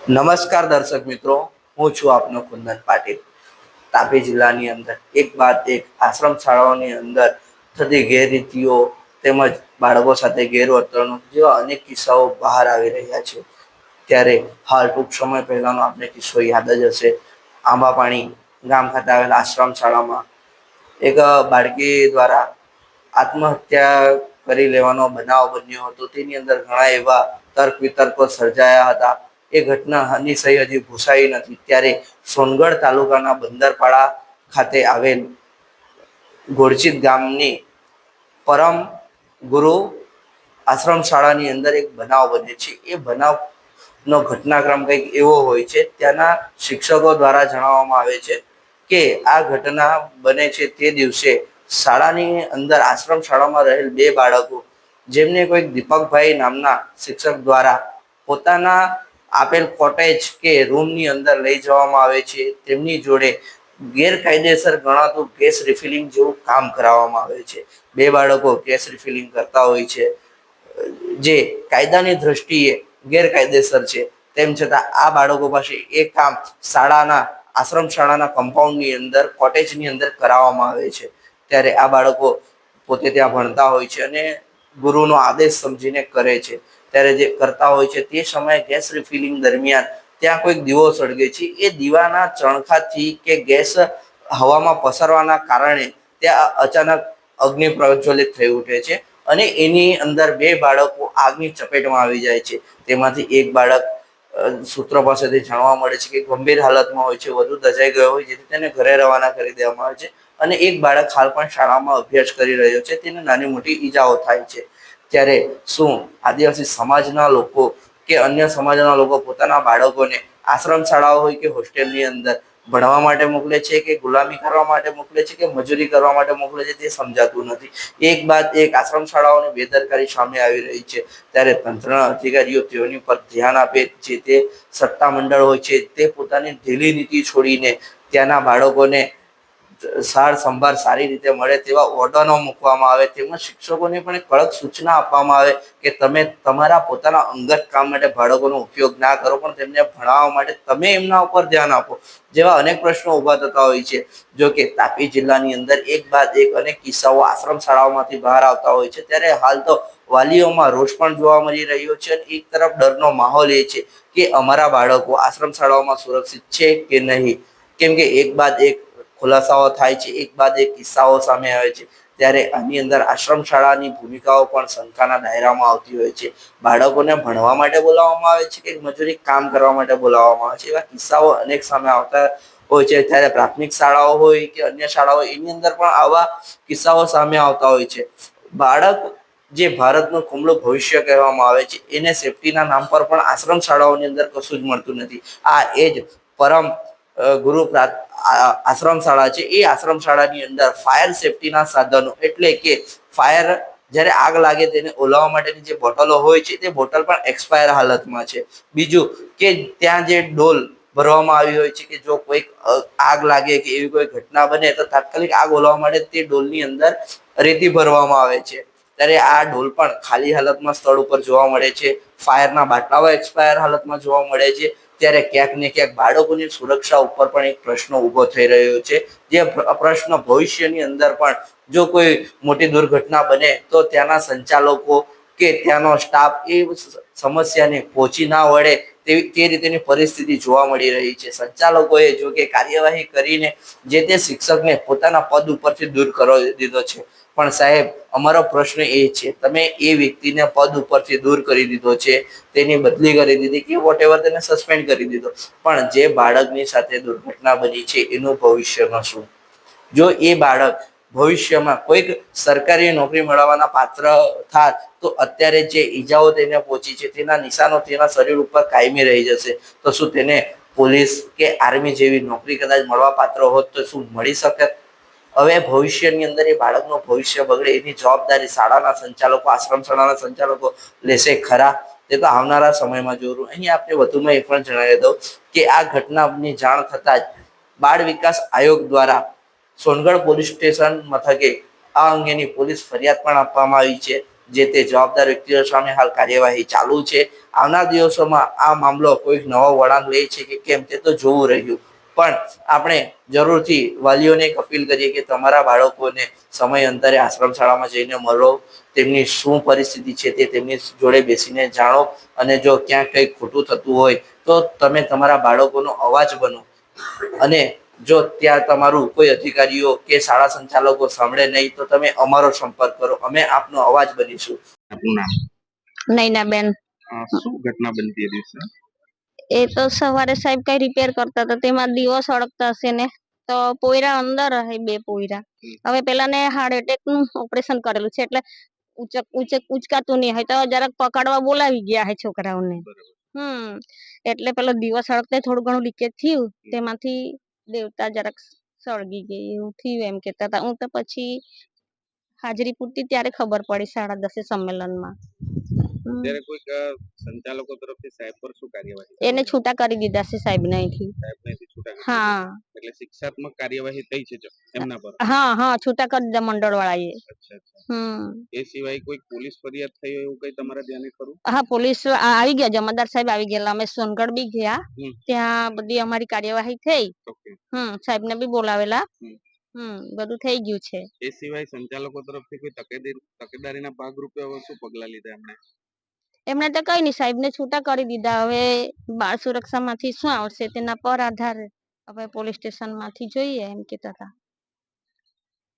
નમસ્કાર દર્શક મિત્રો, હું છું આપનો કુંદન પાટીલ. તાપી જિલ્લાની અંદર એક બાદ એક આશ્રમ શાળાઓની અંદર થતી ગેરરીતિઓ તેમજ બાળકો સાથે ગેરવર્તણૂક જેવા અનેક કિસ્સાઓ બહાર આવી રહ્યા છે. ત્યારે હાલ ટૂંક સમય પહેલાનો આપણે કિસ્સો યાદ જ હશે. આંબાપાણી ગામ ખાતે આવેલા આશ્રમ શાળામાં એક બાળકી દ્વારા આત્મહત્યા કરી લેવાનો બનાવ બન્યો હતો. તેની અંદર ઘણા એવા તર્ક વિતર્કો સર્જાયા હતા. એ ઘટનાની સહી હજી ભૂસાઈ નથી. ત્યારે સોનગઢ તાલુકાના બંદરપાડા ખાતે આવેલ ગોરચિત ગામની પરમ ગુરુ આશ્રમ શાળાની અંદર એક બનાવ બને છે. એ બનાવનો ઘટનાક્રમ કંઈક એવો હોય છે. ત્યાંના શિક્ષકો દ્વારા જણાવવામાં આવે છે કે આ ઘટના બને છે તે દિવસે શાળાની અંદર આશ્રમ શાળામાં રહેલ બે બાળકો, જેમને કોઈક દીપકભાઈ નામના શિક્ષક દ્વારા પોતાના આપેલ કોટેજ કે રૂમની અંદર લઈ જવામાં આવે છે. તેમની જોડે ગેરકાયદેસર ગણાતું ગેસ રિફિલિંગ જેવું કામ કરાવવામાં આવે છે. બે બાળકો ગેસ રિફિલિંગ કરતા હોય છે, જે કાયદાની દ્રષ્ટિએ ગેરકાયદેસર છે. તેમ છતાં આ બાળકો પાસે એ કામ આશ્રમ શાળાના કમ્પાઉન્ડની અંદર કોટેજની અંદર કરાવવામાં આવે છે. ત્યારે આ બાળકો પોતે ત્યાં ભણતા હોય છે અને ગુરુનો આદેશ સમજીને કરે છે. ત્યારે જે કરતા હોય છે તે સમયે ગેસ રિફિલિંગ દરમિયાન ત્યાં કોઈક દીવો સળગે છે. એ દીવાના ચણખાથી કે ગેસ હવામાં પસરવાના કારણે ત્યાં અચાનક અગ્નિ પ્રજ્વલિત થઈ ઉઠે છે અને એની અંદર બે બાળકો આગની ચપેટમાં આવી જાય છે. તેમાંથી એક બાળક સૂત્રો પાસેથી જાણવા મળે છે કે ગંભીર હાલતમાં હોય છે, વધુ દજાઈ ગયો હોય, જેથી તેને ઘરે રવાના કરી દેવામાં આવે છે. અને એક બાળક હાલ પણ શાળામાં અભ્યાસ કરી રહ્યો છે. તેને નાની મોટી ઈજાઓ થાય છે. ત્યારે શું આદિવાસી સમાજના લોકો કે અન્ય સમાજના લોકો પોતાના બાળકોને આશ્રમ શાળાઓ હોય કે હોસ્ટેલની અંદર ભણવા માટે મોકલે છે કે ગુલામી કરવા માટે મોકલે છે કે મજૂરી કરવા માટે મોકલે છે, તે સમજાતું નથી. એક બાદ એક આશ્રમ શાળાઓની બેદરકારી સામે આવી રહી છે. ત્યારે તંત્રના અધિકારીઓ તેઓની પર ધ્યાન આપે. જે તે સત્તા મંડળ હોય છે તે પોતાની ઢીલી નીતિ છોડીને ત્યાંના બાળકોને સાર સંભાળ સારી રીતે મળે તેવા ઓર્ડરો મૂકવામાં આવે. તેમજ શિક્ષકોને પણ એક કડક સૂચના આપવામાં આવે કે તમે તમારા પોતાના અંગત કામ માટે બાળકોનો ઉપયોગ ના કરો, પણ તેમને ભણાવવા માટે તમે એમના ઉપર ધ્યાન આપો. જેવા અનેક પ્રશ્નો ઉભા થતા હોય છે. જો કે તાપી જિલ્લાની અંદર એક બાદ એક અનેક કિસ્સાઓ આશ્રમ શાળાઓમાંથી બહાર આવતા હોય છે. ત્યારે હાલ તો વાલીઓમાં રોષ પણ જોવા મળી રહ્યો છે અને એક તરફ ડરનો માહોલ એ છે કે અમારા બાળકો આશ્રમ શાળાઓમાં સુરક્ષિત છે કે નહીં. કેમ કે એક બાદ એક ખુલાસાઓ થાય છે, એક બાદ એક કિસ્સાઓ સામે આવે છે. ત્યારે આની અંદર આશ્રમ શાળાની ભૂમિકાઓ પણ શંકાના દાયરામાં આવતી હોય છે. બાળકોને ભણવા માટે બોલાવવામાં આવે છે કે મજૂરી કામ કરવા માટે બોલાવવામાં આવે છે. એવા કિસ્સાઓ અનેક સામે આવતા હોય છે. ત્યારે પ્રાથમિક શાળાઓ હોય કે અન્ય શાળાઓ, એની અંદર પણ આવા કિસ્સાઓ સામે આવતા હોય છે. બાળક જે ભારતનું કુમળું ભવિષ્ય કહેવામાં આવે છે, એને સેફટીના નામ પર પણ આશ્રમ શાળાઓની અંદર કશું જ મળતું નથી. આ એ જ પરમ ગુરુ આશ્રમ શાળા છે. એ આશ્રમ શાળાની અંદર ફાયર સેફટીના સાધનો, એટલે કે ફાયર જ્યારે આગ લાગે તેને ઓલાવવા માટેની જે બોટલો હોય છે તે બોટલ પણ એક્સપાયર હાલતમાં છે. બીજું કે ત્યાં જે ડોલ ભરવામાં આવી હોય છે કે જો કોઈક આગ લાગે કે એવી કોઈ ઘટના બને તો તાત્કાલિક આગ ઓલવવા માટે તે ડોલની અંદર રેતી ભરવામાં આવે છે. ત્યારે આ ડોલ પણ ખાલી હાલતમાં સ્થળ ઉપર જોવા મળે છે. ફાયરના બાટલાઓ એક્સપાયર હાલતમાં જોવા મળે છે. ત્યારે ક્યાંક ને ક્યાંક બાળકોની સુરક્ષા ઉપર પણ એક પ્રશ્ન ઊભો થઈ રહ્યો છે. જે પ્રશ્ન ભવિષ્યની અંદર પણ જો કોઈ મોટી દુર્ઘટના બને તો ત્યાંના સંચાલકો કે ત્યાંનો સ્ટાફ એ સમસ્યાને પહોંચી ના વળે તે રીતેની પરિસ્થિતિ જોવા મળી રહી છે. સંચાલકોએ જો કે કાર્યવાહી કરીને જે તે શિક્ષકને પોતાના પદ ઉપરથી દૂર કરી દીધો છે. પણ સાહેબ, અમારો પ્રશ્ન એ છે, તમે એ વ્યક્તિને પદ ઉપરથી દૂર કરી દીધો છે, તેની બદલી કરી દીધી કે વોટેવર તેને સસ્પેન્ડ કરી દીધો, પણ જે બાળકની સાથે દુર્ઘટના બની છે એનું ભવિષ્યમાં શું? જો એ બાળક ભવિષ્યમાં કોઈક સરકારી નોકરી મેળવવાના પાત્ર થાય તો અત્યારે જે ઈજાઓ તેને પહોંચી છે તેના નિશાનો તેના શરીર ઉપર કાયમી રહી જશે. તો શું તેને પોલીસ કે આર્મી જેવી નોકરી કદાચ મળવા પાત્ર હોત તો શું મળી શકે? હવે ભવિષ્યની અંદર એ બાળકનું ભવિષ્ય બગડે એની જવાબદારી શાળાના સંચાલકો, આશ્રમ શાળાના સંચાલકો લેશે ખરા? તે તો આવનારા સમયમાં જોયું. અહીં આપણે વધુમાં એ પણ જણાવી દઉં કે આ ઘટનાની જાણ થતાં જ બાળ વિકાસ આયોગ દ્વારા સોનગઢ પોલીસ સ્ટેશન મથકે આ અંગેની પોલીસ ફરિયાદ પણ આપવામાં આવી છે. જે તે જવાબદાર વ્યક્તિઓ સામે હાલ કાર્યવાહી ચાલુ છે. આવનાર દિવસોમાં આ મામલો કોઈક નવો વળાંક લે છે કે કેમ તે તો જોવું રહ્યું, પણ આપણે જરૂરથી વાલીઓને એક અપીલ કરીએ કે તમારા બાળકોને સમય અંતરે આશ્રમ શાળામાં જઈને મળો, તેમની શું પરિસ્થિતિ છે તે તેમની જોડે બેસીને જાણો, અને જો ક્યાંક કંઈક ખોટું થતું હોય તો તમે તમારા બાળકોનો અવાજ બનો. અને જો ત્યાં તમારું કોઈ અધિકારીઓ કે શાળા સંચાલકો સાંભળે નહીં તો તમે અમારો સંપર્ક કરો, અમે આપનો અવાજ બનીશું. આપનું નામ? નૈનાબેન. શું ઘટના બનતી એ દિવસે? એ તો સવારે સાહેબ કઈ રિપેર કરતા હતા, તેમાં દીવો સળગતા હશે ને, તો પોયરા અંદર રહે, 2 પોયરા. હવે પેલા ને હાર્ટ એટેક નું ઓપરેશન કરેલું છે, એટલે ઉચકાતું નહીં હોય તો જરાક પકડવા બોલાવી ગયા હે છોકરાઓને. એટલે પેલો દીવો સળગતા થોડું ઘણું લીકેજ થયું, તેમાંથી દેવતા જરાક સળગી ગઈ એવું થયું એમ કેતા હતા. હું તો પછી હાજરી પૂરતી ત્યારે ખબર પડી 10:30 સંમેલનમાં. ત્યારે કોઈક સંચાલકો તરફથી સાહેબ પર શું કાર્યવાહી એને છૂટા કરી દીધા છે સાહેબ ને અહીંથી. સાહેબને છૂટા કરી હા, દીધા. એટલે શિક્ષાત્મક કાર્યવાહી થઈ છે એમના પર? હા, છૂટા કરી દીધા મંડળ વાળાએ. અચ્છા. એ સિવાય કોઈ પોલીસ ફરિયાદ થઈ હોય એવું કઈ તમારા ધ્યાને ખરું? હા, પોલીસ આવી ગયા, જમાદાર સાહેબ આવી ગયેલા, અમે સોનગઢ બી ગયા, ત્યાં બધી અમારી કાર્યવાહી થઈ. સાહેબ ને બી બોલાવેલા. બધું થઈ ગયું છે. એ સિવાય સંચાલકો તરફથી કોઈ તકેદારીના ભાગરૂપે હવે શું પગલા લીધા એમણે તો કઈ નઈ, સાહેબ ને છૂટા કરી દીધા. હવે બાળ સુરક્ષા માંથી શું આવશે તેના પર આધાર, હવે પોલીસ સ્ટેશન માંથી જોઈએ એમ કેતા હતા.